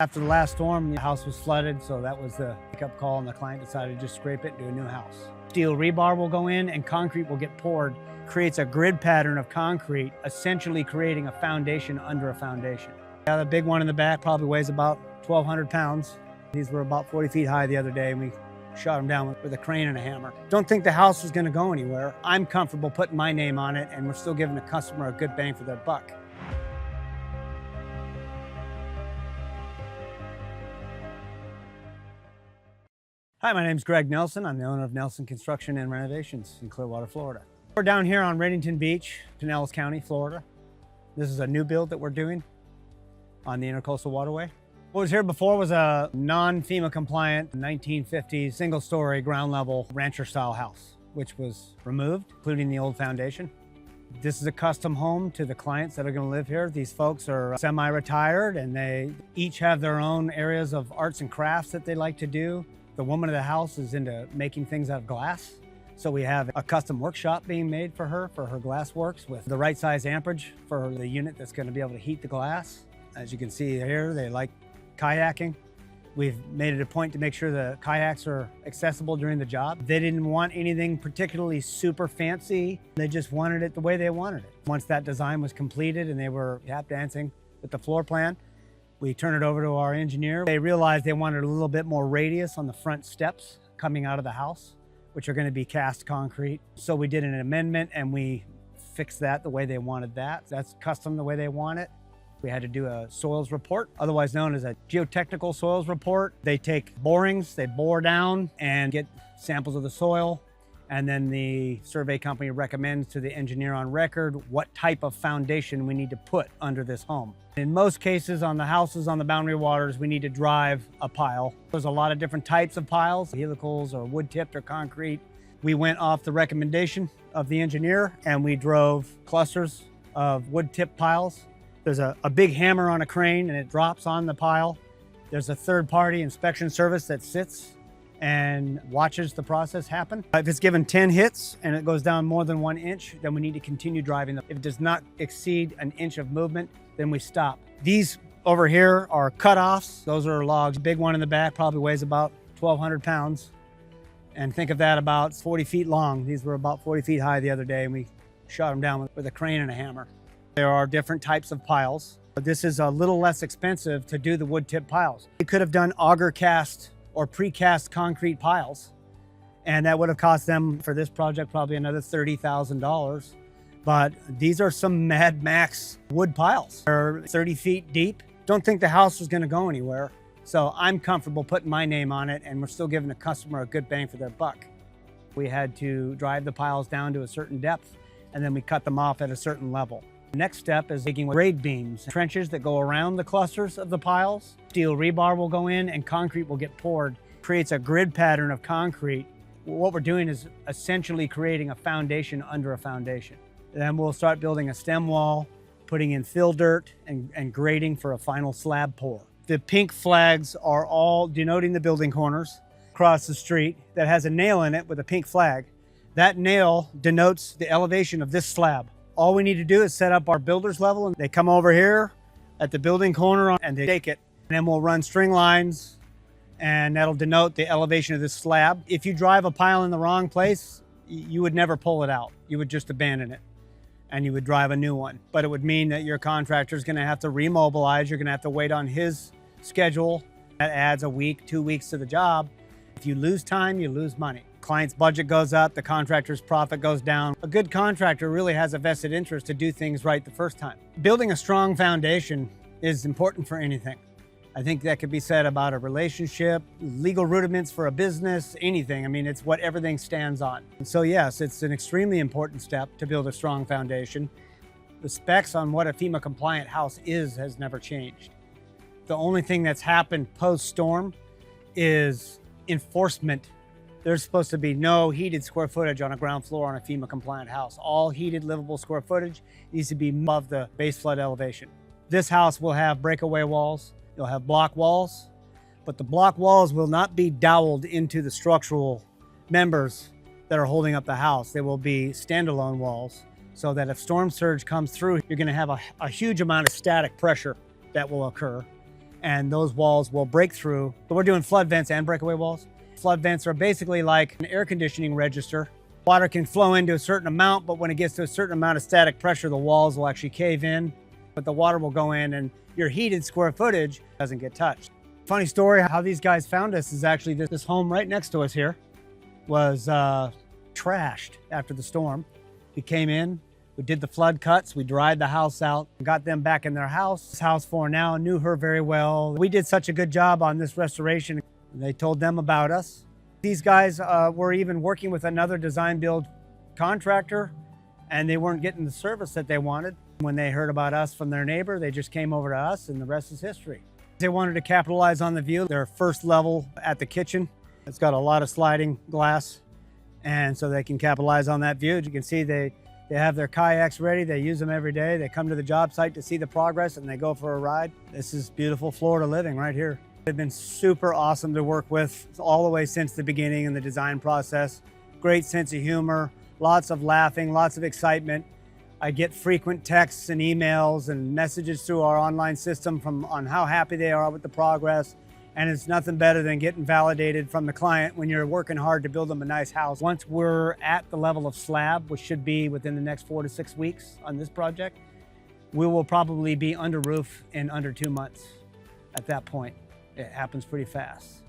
After the last storm, the house was flooded, so that was the wake-up call, and the client decided to just scrape it and do a new house. Steel rebar will go in and concrete will get poured. Creates a grid pattern of concrete, essentially creating a foundation under a foundation. The big one in the back probably weighs about 1,200 pounds. These were about 40 feet high the other day, and we shot them down with a crane and a hammer. Don't think the house is gonna go anywhere. I'm comfortable putting my name on it, and we're still giving the customer a good bang for their buck. Hi, my name's Greg Nelson. I'm the owner of Nelson Construction and Renovations in Clearwater, Florida. We're down here on Redington Beach, Pinellas County, Florida. This is a new build that we're doing on the Intercoastal Waterway. What was here before was a non-FEMA compliant 1950s single-story ground level rancher style house, which was removed, including the old foundation. This is a custom home to the clients that are going to live here. These folks are semi-retired, and they each have their own areas of arts and crafts that they like to do. The woman of the house is into making things out of glass. So we have a custom workshop being made for her glass works with the right size amperage for the unit that's going to be able to heat the glass. As you can see here, they like kayaking. We've made it a point to make sure the kayaks are accessible during the job. They didn't want anything particularly super fancy. They just wanted it the way they wanted it. Once that design was completed and they were tap dancing with the floor plan, we turned it over to our engineer. They realized they wanted a little bit more radius on the front steps coming out of the house, which are going to be cast concrete. So we did an amendment and we fixed that the way they wanted that. That's custom the way they want it. We had to do a soils report, otherwise known as a geotechnical soils report. They take borings, they bore down and get samples of the soil. And then the survey company recommends to the engineer on record what type of foundation we need to put under this home. In most cases on the houses on the boundary waters, we need to drive a pile. There's a lot of different types of piles, helicals or wood tipped or concrete. We went off the recommendation of the engineer and we drove clusters of wood tipped piles. There's a big hammer on a crane and it drops on the pile. There's a third-party inspection service that sits and watches the process happen. If it's given 10 hits and it goes down more than 1 inch, then we need to continue driving them. If it does not exceed an inch of movement, then we stop. These over here are cutoffs. Those are logs. Big one in the back probably weighs about 1,200 pounds. And think of that about 40 feet long. These were about 40 feet high the other day, and we shot them down with a crane and a hammer. There are different types of piles. This is a little less expensive to do the wood tip piles. We could have done auger cast or precast concrete piles, and that would have cost them for this project probably another $30,000. But these are some Mad Max wood piles. They're 30 feet deep. Don't think the house is going to go anywhere. So I'm comfortable putting my name on it, and we're still giving the customer a good bang for their buck. We had to drive the piles down to a certain depth, and then we cut them off at a certain level. The next step is making grade beams, trenches that go around the clusters of the piles. Steel rebar will go in and concrete will get poured. Creates a grid pattern of concrete. What we're doing is essentially creating a foundation under a foundation. Then we'll start building a stem wall, putting in fill dirt and grading for a final slab pour. The pink flags are all denoting the building corners across the street that has a nail in it with a pink flag. That nail denotes the elevation of this slab. All we need to do is set up our builder's level, and they come over here at the building corner and they stake it. And then we'll run string lines, and that'll denote the elevation of this slab. If you drive a pile in the wrong place, you would never pull it out. You would just abandon it and you would drive a new one. But it would mean that your contractor is going to have to remobilize. You're going to have to wait on his schedule. That adds a week, 2 weeks to the job. If you lose time, you lose money. Client's budget goes up, the contractor's profit goes down. A good contractor really has a vested interest to do things right the first time. Building a strong foundation is important for anything. I think that could be said about a relationship, legal rudiments for a business, anything. I mean, it's what everything stands on. And so yes, it's an extremely important step to build a strong foundation. The specs on what a FEMA-compliant house is has never changed. The only thing that's happened post-storm is enforcement. There's supposed to be no heated square footage on a ground floor on a FEMA-compliant house. All heated livable square footage needs to be above the base flood elevation. This house will have breakaway walls. You'll have block walls, but the block walls will not be doweled into the structural members that are holding up the house. They will be standalone walls so that if storm surge comes through, you're going to have a huge amount of static pressure that will occur. and those walls will break through. But we're doing flood vents and breakaway walls. Flood vents are basically like an air conditioning register. Water can flow into a certain amount, but when it gets to a certain amount of static pressure, the walls will actually cave in, but the water will go in and your heated square footage doesn't get touched. Funny story, how these guys found us is actually this home right next to us here was trashed after the storm. We came in, we did the flood cuts, we dried the house out, got them back in their house. This house for now knew her very well. We did such a good job on this restoration. They told them about us. These guys were even working with another design build contractor, and they weren't getting the service that they wanted. When they heard about us from their neighbor, they just came over to us, and the rest is history. They wanted to capitalize on the view. Their first level at the kitchen, it's got a lot of sliding glass, and so they can capitalize on that view. As you can see, they have their kayaks ready. They use them every day. They come to the job site to see the progress, and they go for a ride. This is beautiful Florida living right here. They've been super awesome to work with all the way since the beginning in the design process. Great sense of humor, lots of laughing, lots of excitement. I get frequent texts and emails and messages through our online system on how happy they are with the progress. And it's nothing better than getting validated from the client when you're working hard to build them a nice house. Once we're at the level of slab, which should be within the next 4 to 6 weeks on this project, we will probably be under roof in under 2 months at that point. It happens pretty fast.